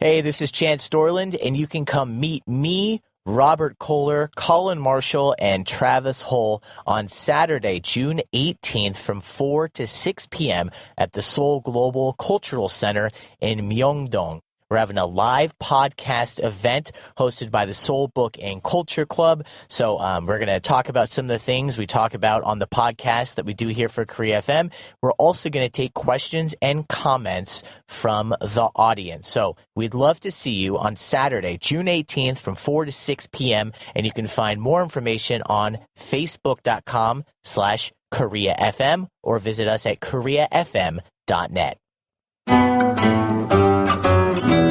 Hey, this is Chance Storland, and you can come meet me, Robert Kohler, Colin Marshall, and Travis Hull on Saturday, June 18th from 4 to 6 p.m. at the Seoul Global Cultural Center in Myeongdong. We're having a live podcast event hosted by the Seoul Book and Culture Club. So we're going to talk about some of the things we talk about on the podcast that we do here for Korea FM. We're also going to take questions and comments from the audience. So we'd love to see you on Saturday, June 18th from 4 to 6 p.m. And you can find more information on facebook.com/KoreaFM or visit us at KoreaFM.net.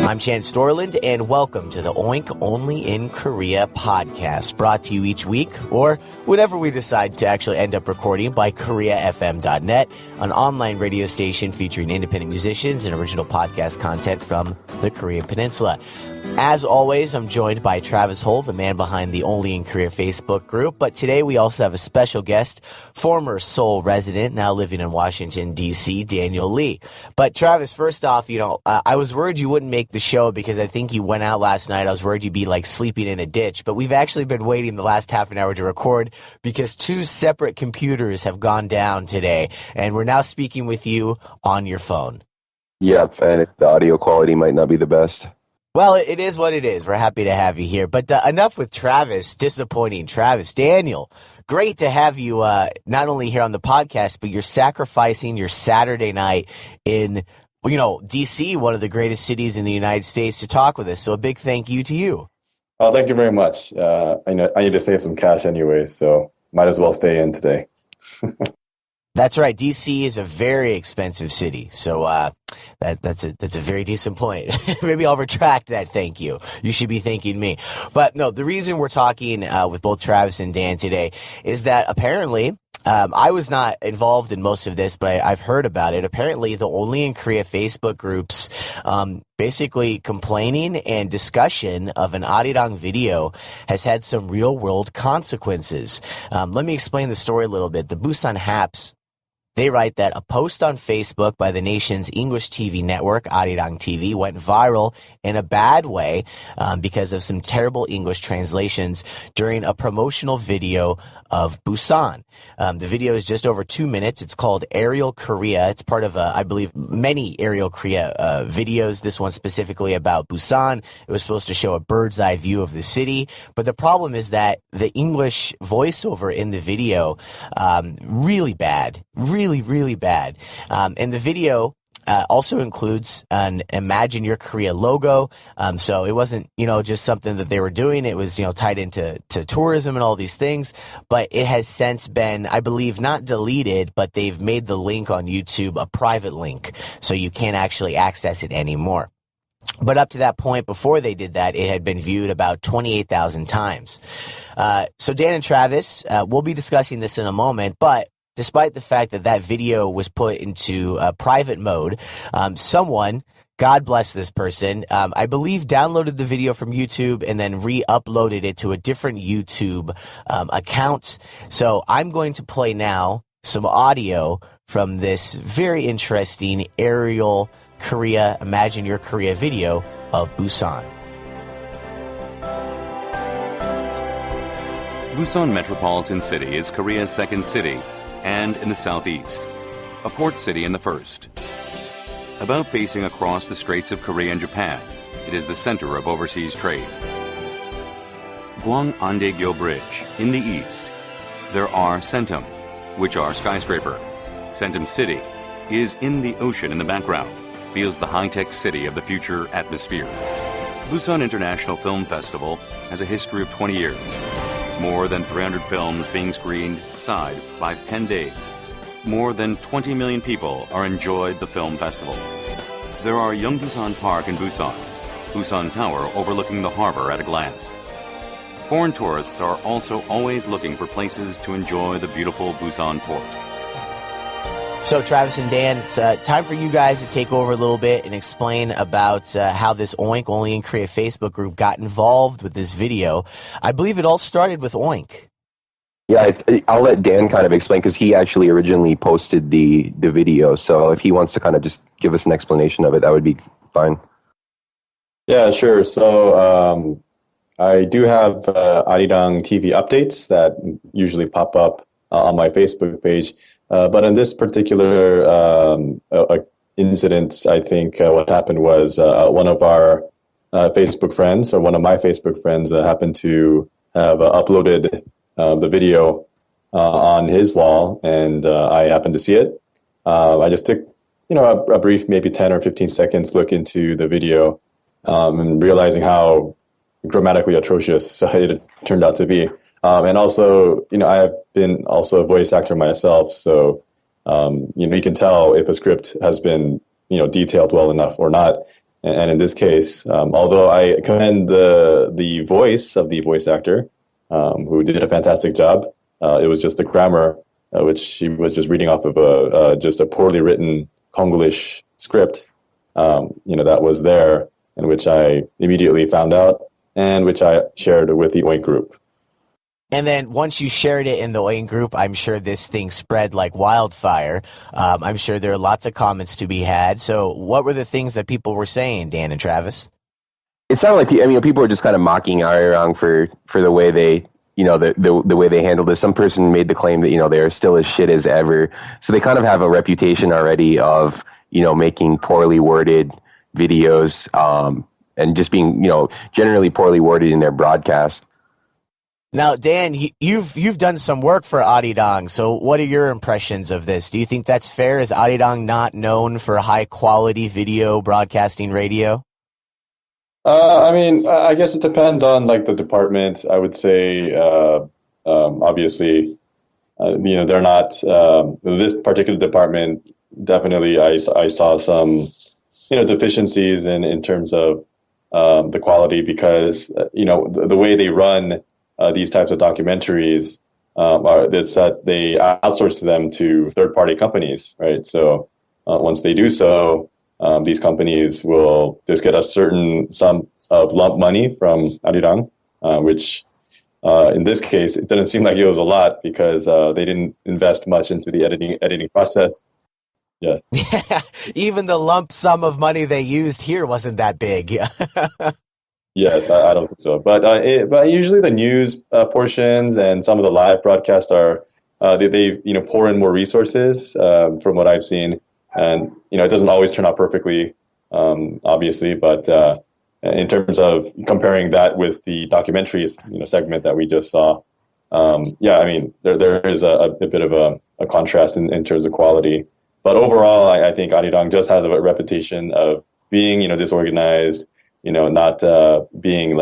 I'm Chance Storland, and welcome to the OinK Only in Korea podcast, brought to you each week, or whenever we decide to actually end up recording, by KoreaFM.net, an online radio station featuring independent musicians and original podcast content from the Korean Peninsula. As always, I'm joined by Travis Hull, the man behind the Only in Korea Facebook group. But today we also have a special guest, former Seoul resident, now living in Washington, D.C., Daniel Lee. But Travis, first off, I was worried you wouldn't make the show because I think you went out last night. I was worried you'd be like sleeping in a ditch. But we've actually been waiting the last half an hour to record because two separate computers have gone down today. And we're now speaking with you on your phone. Yep, and the audio quality might not be the best. Well, it is what it is. We're happy to have you here. But enough with Travis, disappointing Travis. Daniel, great to have you not only here on the podcast, but you're sacrificing your Saturday night in, D.C., one of the greatest cities in the United States, to talk with us. So a big thank you to you. Oh, thank you very much. I need to save some cash anyway, so might as well stay in today. That's right. D.C. is a very expensive city, so that's a very decent point. Maybe I'll retract that thank you. You should be thanking me. But no, the reason we're talking with both Travis and Dan today is that apparently I was not involved in most of this, but I've heard about it. Apparently, the Only in Korea Facebook groups basically complaining and discussion of an Arirang video has had some real-world consequences. Let me explain the story a little bit. The Busan Haps, they write that a post on Facebook by the nation's English TV network, Arirang TV, went viral in a bad way because of some terrible English translations during a promotional video of Busan. The video is just over 2 minutes. It's called Aerial Korea. It's part of, I believe, many Aerial Korea videos. This one specifically about Busan. It was supposed to show a bird's eye view of the city. But the problem is that the English voiceover in the video, really bad. Really bad. And the video also includes an Imagine Your Korea logo. So it wasn't, just something that they were doing. It was, tied into tourism and all these things. But it has since been, I believe, not deleted, but they've made the link on YouTube a private link. So you can't actually access it anymore. But up to that point, before they did that, it had been viewed about 28,000 times. So Dan and Travis, we'll be discussing this in a moment, but despite the fact that that video was put into private mode, someone, God bless this person, I believe downloaded the video from YouTube and then re-uploaded it to a different YouTube account. So I'm going to play now some audio from this very interesting Aerial Korea, Imagine Your Korea video of Busan. Busan Metropolitan City is Korea's second city, and in the southeast, a port city in the first. About facing across the Straits of Korea and Japan, it is the center of overseas trade. Gwang-Ande-gyo Bridge in the east. There are Sentum, which are skyscraper. Sentum City is in the ocean in the background, feels the high-tech city of the future atmosphere. Busan International Film Festival has a history of 20 years. More than 300 films being screened side by 10 days. More than 20 million people are enjoyed the film festival. There are Yeongbusan Park in Busan, Busan Tower overlooking the harbor at a glance. Foreign tourists are also always looking for places to enjoy the beautiful Busan port. So, Travis and Dan, it's time for you guys to take over a little bit and explain about how this OinK Only in Korea Facebook group got involved with this video. I believe it all started with OinK. Yeah, I'll let Dan kind of explain because he actually originally posted the video. So if he wants to kind of just give us an explanation of it, that would be fine. Yeah, sure. So I do have Arirang TV updates that usually pop up on my Facebook page. But in this particular incident, I think what happened was one of our Facebook friends, or one of my Facebook friends, happened to have uploaded the video on his wall, and I happened to see it. I just took, a brief, maybe 10 or 15 seconds look into the video, and realizing how grammatically atrocious it turned out to be. And also, I have been also a voice actor myself, so you can tell if a script has been, detailed well enough or not. And in this case, although I commend the voice of the voice actor, who did a fantastic job, it was just the grammar, which she was just reading off of just a poorly written Konglish script, that was there, and which I immediately found out, and which I shared with the OinK group. And then once you shared it in the OinK group, I'm sure this thing spread like wildfire. I'm sure there are lots of comments to be had. So what were the things that people were saying, Dan and Travis? It sounded like people were just kind of mocking Arirang for the way they the way they handled this. Some person made the claim that they are still as shit as ever. So they kind of have a reputation already of making poorly worded videos, and just being generally poorly worded in their broadcast. Now, Dan, you've done some work for Arirang, so what are your impressions of this? Do you think that's fair? Is Arirang not known for high-quality video broadcasting radio? I guess it depends on the department. I would say, obviously, they're not, this particular department, definitely I saw some, deficiencies in terms of the quality, because, the way they run these types of documentaries it's that they outsource them to third-party companies, right? So once they do so, these companies will just get a certain sum of lump money from Arirang, which in this case, it didn't seem like it was a lot, because they didn't invest much into the editing process. Yeah. Even the lump sum of money they used here wasn't that big. Yes, I don't think so. But usually the news portions and some of the live broadcasts are they pour in more resources, from what I've seen, and it doesn't always turn out perfectly, obviously. But in terms of comparing that with the documentaries segment that we just saw, there is a bit of a contrast in terms of quality. But overall, I think Arirang just has a reputation of being disorganized, not being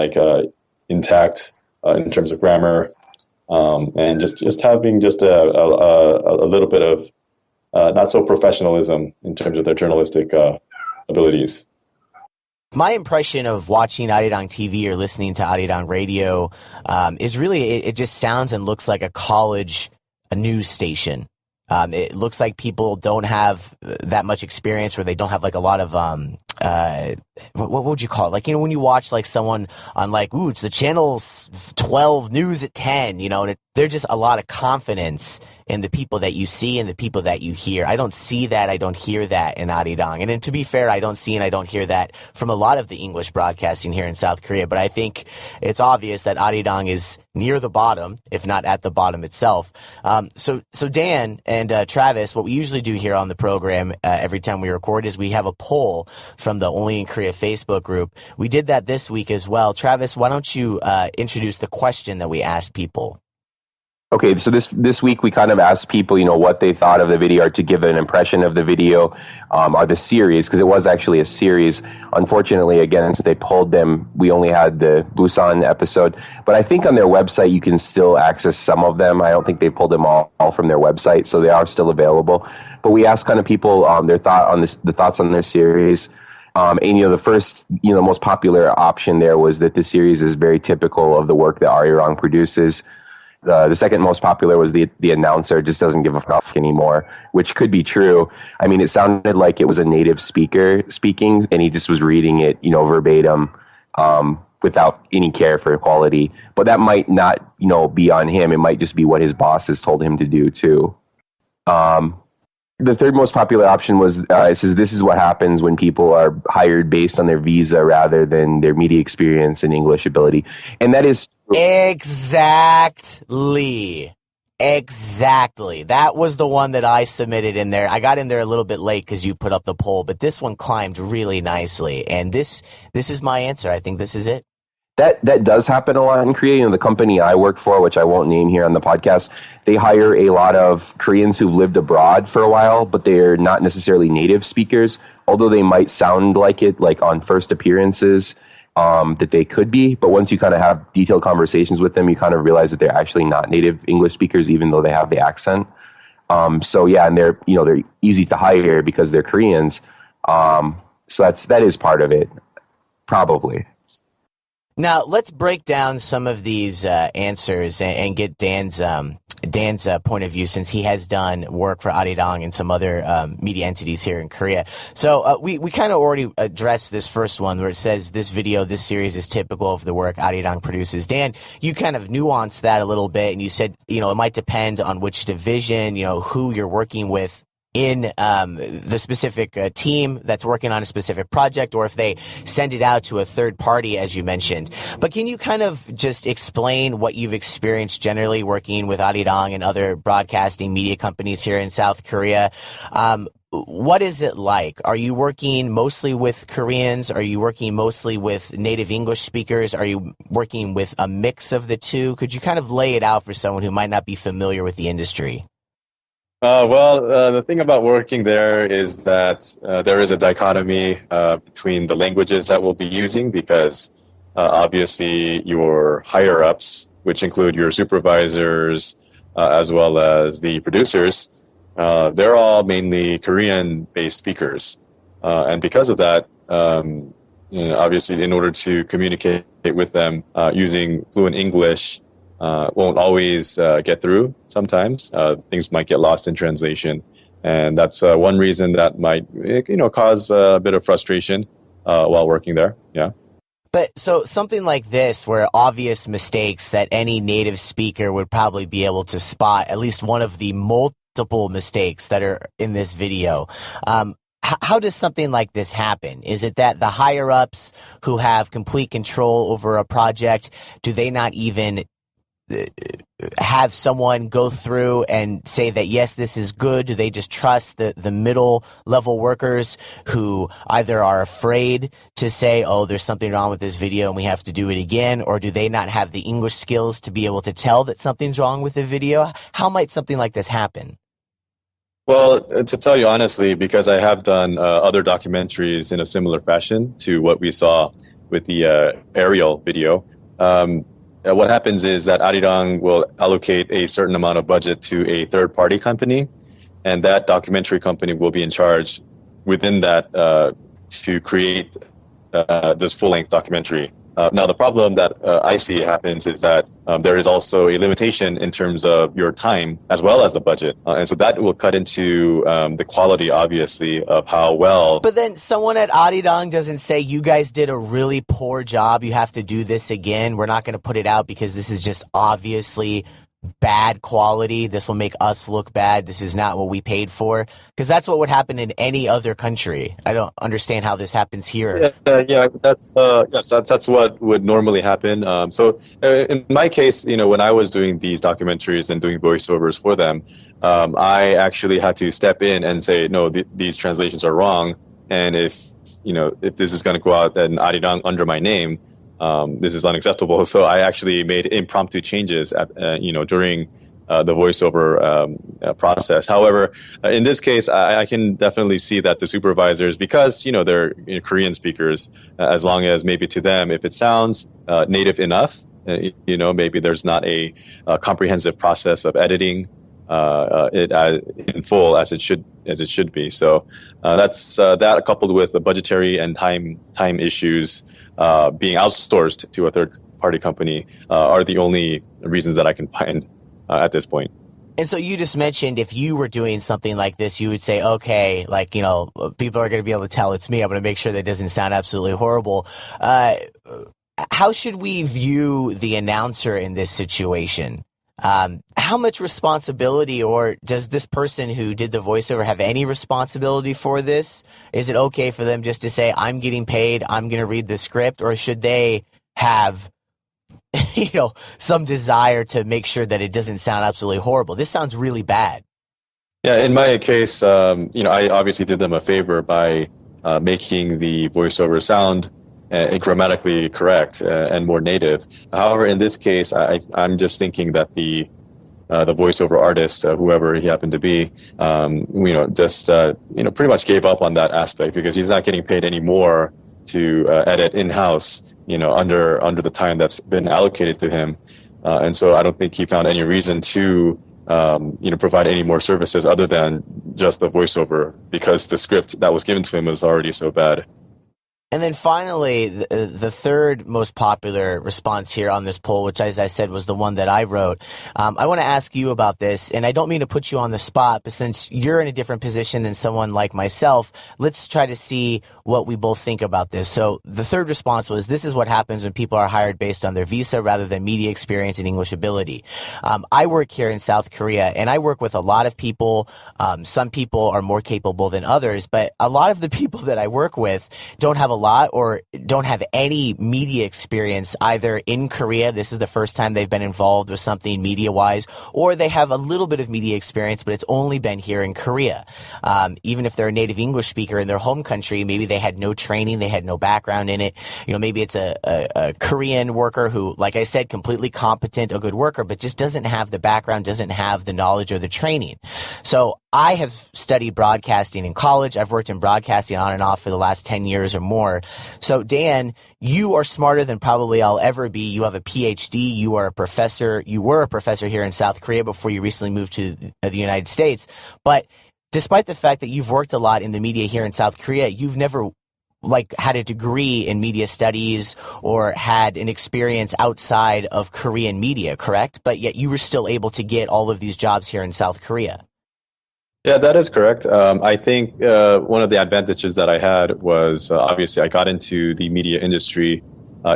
intact in terms of grammar, and just having just a little bit of not so professionalism in terms of their journalistic abilities. My impression of watching Arirang TV or listening to Arirang radio is really it just sounds and looks like a news station. It looks like people don't have that much experience, or they don't have a lot of what would you call it? When you watch someone on it's the channel 12 news at 10, and there's just a lot of confidence in the people that you see and the people that you hear. I don't see that. I don't hear that in Arirang. And then, to be fair, I don't see and I don't hear that from a lot of the English broadcasting here in South Korea. But I think it's obvious that Arirang is near the bottom, if not at the bottom itself. So Dan and Travis, what we usually do here on the program every time we record is we have a poll from the Only in Korea Facebook group. We did that this week as well. Travis, why don't you introduce the question that we asked people? Okay, so this week we kind of asked people, what they thought of the video, or to give an impression of the video, or the series, because it was actually a series. Unfortunately, again, since they pulled them, we only had the Busan episode. But I think on their website you can still access some of them. I don't think they pulled them all from their website, so they are still available. But we asked kind of people their thoughts on their series. And the first, the most popular option there was that the series is very typical of the work that Arirang produces. The second most popular was the announcer just doesn't give a fuck anymore, which could be true. I mean, it sounded like it was a native speaker speaking, and he just was reading it, verbatim, without any care for quality. But that might not, be on him. It might just be what his bosses told him to do too. The third most popular option was it says this is what happens when people are hired based on their visa rather than their media experience and English ability, and that is exactly. That was the one that I submitted in there. I got in there a little bit late because you put up the poll, but this one climbed really nicely, and this is my answer. I think this is it. That does happen a lot in Korea. You know, the company I work for, which I won't name here on the podcast, they hire a lot of Koreans who've lived abroad for a while, but they're not necessarily native speakers, although they might sound like it, like on first appearances, that they could be. But once you kind of have detailed conversations with them, you kind of realize that they're actually not native English speakers, even though they have the accent. So yeah, and they're easy to hire because they're Koreans. So that is part of it, probably. Now, let's break down some of these answers and get Dan's point of view, since he has done work for Arirang and some other media entities here in Korea. So we kind of already addressed this first one where it says this series is typical of the work Arirang produces. Dan, you kind of nuanced that a little bit, and you said, it might depend on which division, who you're working with in the specific team that's working on a specific project, or if they send it out to a third party, as you mentioned. But can you kind of just explain what you've experienced generally working with Arirang and other broadcasting media companies here in South Korea? What is it like? Are you working mostly with Koreans? Are you working mostly with native English speakers? Are you working with a mix of the two? Could you kind of lay it out for someone who might not be familiar with the industry? The thing about working there is that there is a dichotomy between the languages that we'll be using, because obviously your higher-ups, which include your supervisors as well as the producers, they're all mainly Korean-based speakers. And because of that, obviously in order to communicate with them using fluent English, won't always get through. Sometimes things might get lost in translation, and that's one reason that might cause a bit of frustration while working there. Yeah. But so something like this, where obvious mistakes that any native speaker would probably be able to spot, at least one of the multiple mistakes that are in this video. How does something like this happen? Is it that the higher ups who have complete control over a project, do they not even have someone go through and say that, yes, this is good? Do they just trust the middle level workers who either are afraid to say, oh, there's something wrong with this video and we have to do it again? Or do they not have the English skills to be able to tell that something's wrong with the video? How might something like this happen? Well, to tell you honestly, because I have done other documentaries in a similar fashion to what we saw with the aerial video, what happens is that Arirang will allocate a certain amount of budget to a third-party company, and that documentary company will be in charge within that to create this full-length documentary. Now, the problem that I see happens is that there is also a limitation in terms of your time as well as the budget. And so that will cut into the quality, obviously, of how well... But then someone at Arirang doesn't say, you guys did a really poor job, you have to do this again. We're not going to put it out because this is just obviously bad quality. This will make us look bad. This is not what we paid for. Because that's what would happen in any other country. I don't understand how this happens here. That's what would normally happen. So in my case, when I was doing these documentaries and doing voiceovers for them, I actually had to step in and say, no, these translations are wrong. And if this is going to go out and Arirang under my name, this is unacceptable. So I actually made impromptu changes during the voiceover process. However, in this case, I can definitely see that the supervisors, because they're Korean speakers, as long as maybe to them, if it sounds native enough, maybe there's not a comprehensive process of editing it in full as it should be. So that's that, coupled with the budgetary and time issues being outsourced to a third-party company, are the only reasons that I can find at this point. And so you just mentioned if you were doing something like this, you would say, okay, people are going to be able to tell it's me. I'm going to make sure that it doesn't sound absolutely horrible. How should we view the announcer in this situation? How much responsibility, or does this person who did the voiceover have any responsibility for this? Is it okay for them just to say, I'm getting paid, I'm going to read the script, or should they have some desire to make sure that it doesn't sound absolutely horrible? This sounds really bad. Yeah, in my case, I obviously did them a favor by making the voiceover sound grammatically correct and more native. However, in this case, I'm just thinking that the voiceover artist, whoever he happened to be, pretty much gave up on that aspect because he's not getting paid any more to edit in-house, under the time that's been allocated to him. And so I don't think he found any reason to provide any more services other than just the voiceover, because the script that was given to him was already so bad. And then finally, the third most popular response here on this poll, which, as I said, was the one that I wrote. I want to ask you about this, and I don't mean to put you on the spot, but since you're in a different position than someone like myself, let's try to see what we both think about this. So the third response was, this is what happens when people are hired based on their visa rather than media experience and English ability. I work here in South Korea, and I work with a lot of people. Some people are more capable than others, but a lot of the people that I work with don't have a lot or don't have any media experience either in Korea. This is the first time they've been involved with something media-wise, or they have a little bit of media experience, but it's only been here in Korea. Even if they're a native English speaker in their home country, maybe they had no training, they had no background in it. Maybe it's a Korean worker who, like I said, completely competent, a good worker, but just doesn't have the background, doesn't have the knowledge or the training. So I have studied broadcasting in college. I've worked in broadcasting on and off for the last 10 years or more. So Dan, you are smarter than probably I'll ever be. You have a PhD. You are a professor. You were a professor here in South Korea before you recently moved to the United States. But despite the fact that you've worked a lot in the media here in South Korea, you've never had a degree in media studies or had an experience outside of Korean media, correct? But yet you were still able to get all of these jobs here in South Korea. Yeah, that is correct. I think one of the advantages that I had was obviously I got into the media industry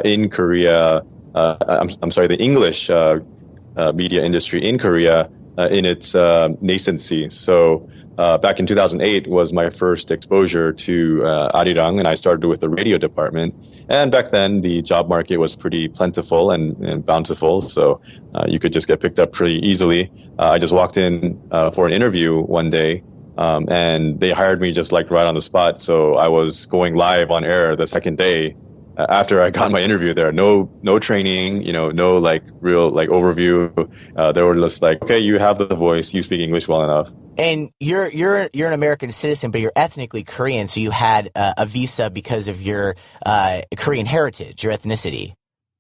in Korea. The English media industry in Korea in its nascency. So back in 2008 was my first exposure to Arirang, and I started with the radio department. And back then, the job market was pretty plentiful and bountiful, so you could just get picked up pretty easily. I just walked in for an interview one day, and they hired me just right on the spot. So I was going live on air the second day after I got my interview there. No training, no real overview. They were just okay, you have the voice, you speak English well enough. And you're an American citizen, but you're ethnically Korean, so you had a visa because of your Korean heritage, your ethnicity.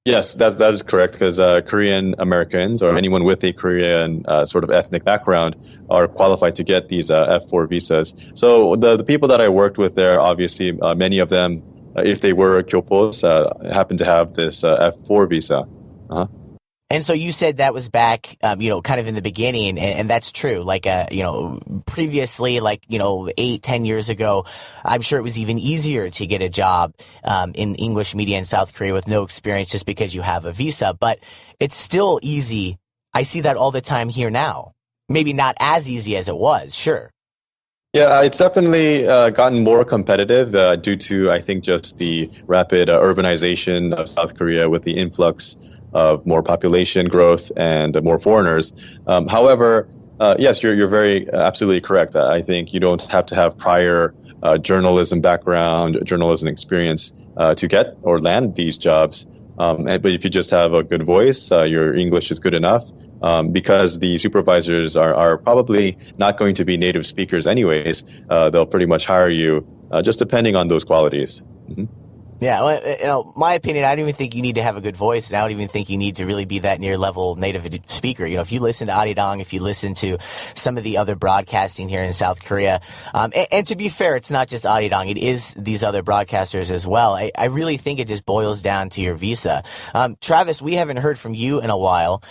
Yes, that is correct, because Korean Americans or anyone with a Korean sort of ethnic background are qualified to get these F4 visas. So the people that I worked with there, obviously, many of them, if they were Kyopos, happened to have this F4 visa. Uh-huh. And so you said that was back, kind of in the beginning, and that's true. Previously, 8-10 years ago, I'm sure it was even easier to get a job in English media in South Korea with no experience just because you have a visa. But it's still easy. I see that all the time here now. Maybe not as easy as it was, sure. Yeah, it's definitely gotten more competitive due to, I think, just the rapid urbanization of South Korea with the influx of more population growth and more foreigners. However, yes, you're very absolutely correct. I think you don't have to have prior journalism background, journalism experience to get or land these jobs. But if you just have a good voice, your English is good enough, because the supervisors are probably not going to be native speakers anyways. They'll pretty much hire you just depending on those qualities. Mm-hmm. Yeah, my opinion, I don't even think you need to have a good voice, and I don't even think you need to really be that near level native speaker. If you listen to Arirang, if you listen to some of the other broadcasting here in South Korea, and to be fair, it's not just Arirang, it is these other broadcasters as well. I really think it just boils down to your visa. Travis, we haven't heard from you in a while.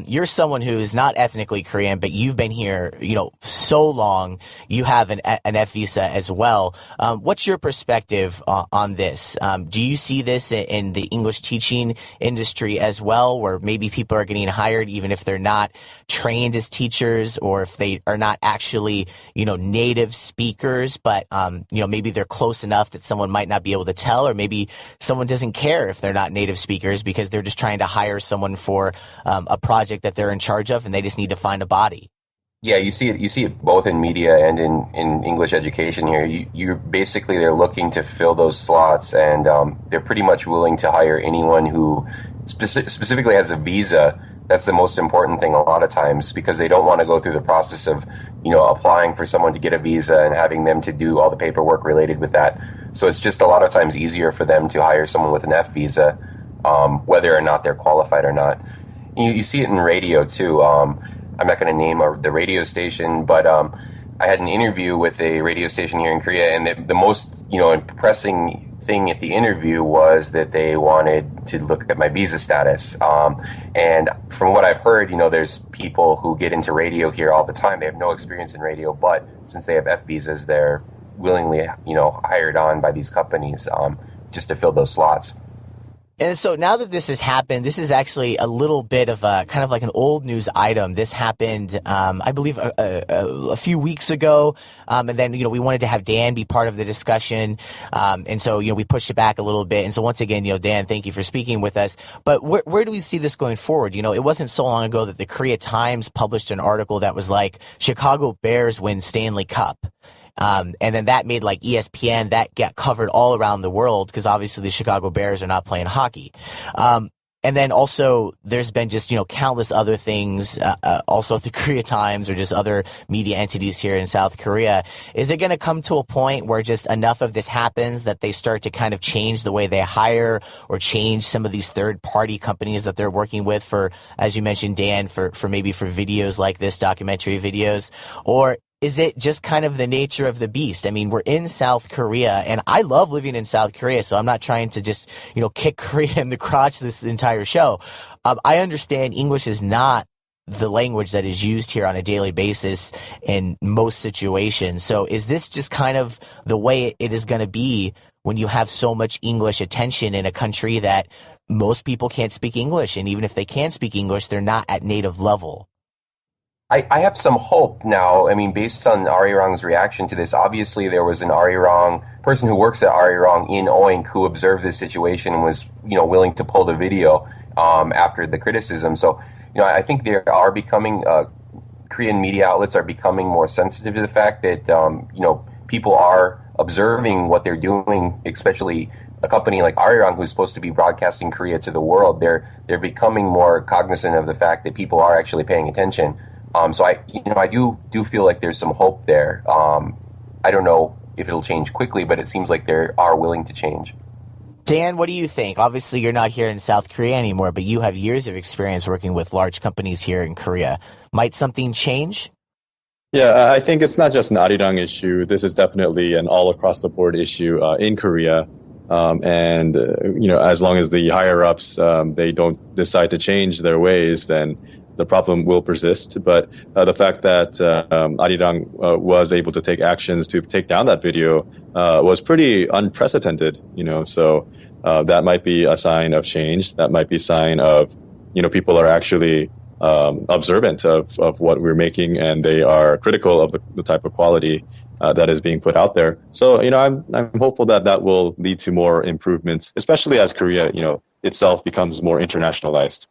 You're someone who is not ethnically Korean, but you've been here, so long. You have an F visa as well. What's your perspective on this? Do you see this in the English teaching industry as well, where maybe people are getting hired even if they're not trained as teachers, or if they are not actually, native speakers, but, maybe they're close enough that someone might not be able to tell, or maybe someone doesn't care if they're not native speakers because they're just trying to hire someone for a project that they're in charge of, and they just need to find a body. Yeah, you see it. You see it both in media and in English education here. You basically, they're looking to fill those slots, and they're pretty much willing to hire anyone who specifically has a visa. That's the most important thing a lot of times, because they don't want to go through the process of applying for someone to get a visa and having them to do all the paperwork related with that. So it's just a lot of times easier for them to hire someone with an F visa, whether or not they're qualified or not. You see it in radio too. I'm not going to name the radio station, but I had an interview with a radio station here in Korea, and the most impressing thing at the interview was that they wanted to look at my visa status. And from what I've heard, there's people who get into radio here all the time. They have no experience in radio, but since they have F visas, they're willingly hired on by these companies just to fill those slots. And so now that this has happened, this is actually a little bit of a kind of like an old news item. This happened, I believe, a few weeks ago. And then, we wanted to have Dan be part of the discussion. And so, we pushed it back a little bit. And so once again, Dan, thank you for speaking with us. But where do we see this going forward? It wasn't so long ago that the Korea Times published an article that was like, Chicago Bears win Stanley Cup. And then that made like ESPN, that got covered all around the world because obviously the Chicago Bears are not playing hockey. And then also there's been just, countless other things, also the Korea Times or just other media entities here in South Korea. Is it going to come to a point where just enough of this happens that they start to kind of change the way they hire or change some of these third party companies that they're working with for, as you mentioned, Dan, for maybe for videos like this, documentary videos? Or is it just kind of the nature of the beast? I mean, we're in South Korea, and I love living in South Korea, so I'm not trying to just, kick Korea in the crotch this entire show. I understand English is not the language that is used here on a daily basis in most situations. So is this just kind of the way it is going to be when you have so much English attention in a country that most people can't speak English, and even if they can speak English, they're not at native level? I have some hope now. I mean, based on Arirang's reaction to this, obviously there was an Arirang person who works at Arirang in OinK who observed this situation and was, willing to pull the video after the criticism. So, I think they are becoming, Korean media outlets are becoming more sensitive to the fact that, people are observing what they're doing, especially a company like Arirang, who's supposed to be broadcasting Korea to the world. They're becoming more cognizant of the fact that people are actually paying attention. So I do feel like there's some hope there. I don't know if it'll change quickly, but it seems like they are willing to change. Dan, what do you think? Obviously, you're not here in South Korea anymore, but you have years of experience working with large companies here in Korea. Might something change? Yeah, I think it's not just an Arirang issue. This is definitely an all across the board issue in Korea. And as long as the higher ups, they don't decide to change their ways, then the problem will persist. But the fact that Arirang was able to take actions to take down that video was pretty unprecedented, so that might be a sign of change. That might be a sign of, people are actually observant of what we're making, and they are critical of the type of quality that is being put out there. So, I'm hopeful that will lead to more improvements, especially as Korea, itself becomes more internationalized.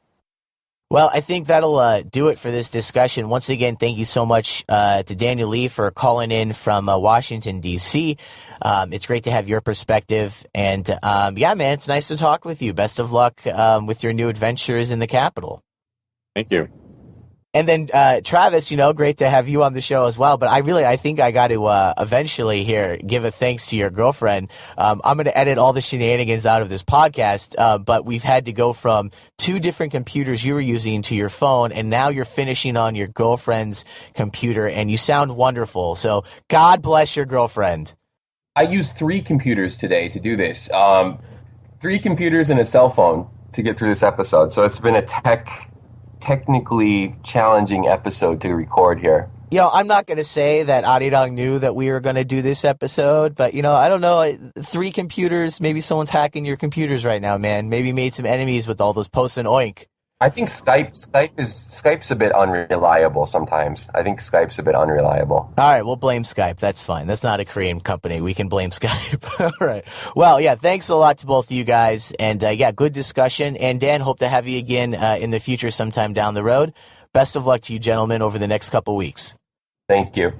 Well, I think that'll do it for this discussion. Once again, thank you so much to Daniel Lee for calling in from Washington, D.C. It's great to have your perspective. And yeah, man, it's nice to talk with you. Best of luck with your new adventures in the Capitol. Thank you. And then, Travis, great to have you on the show as well. But I think I got to eventually here give a thanks to your girlfriend. I'm going to edit all the shenanigans out of this podcast, but we've had to go from 2 different computers you were using to your phone, and now you're finishing on your girlfriend's computer, and you sound wonderful. So God bless your girlfriend. I used 3 computers today to do this. 3 computers and a cell phone to get through this episode. So it's been a technically challenging episode to record here. I'm not going to say that Arirang knew that we were going to do this episode, but, I don't know. 3 computers, maybe someone's hacking your computers right now, man. Maybe made some enemies with all those posts in OinK. I think Skype's a bit unreliable sometimes. I think Skype's a bit unreliable. All right, we'll blame Skype. That's fine. That's not a Korean company. We can blame Skype. All right. Well, yeah, thanks a lot to both of you guys. And, good discussion. And, Dan, hope to have you again in the future sometime down the road. Best of luck to you, gentlemen, over the next couple weeks. Thank you.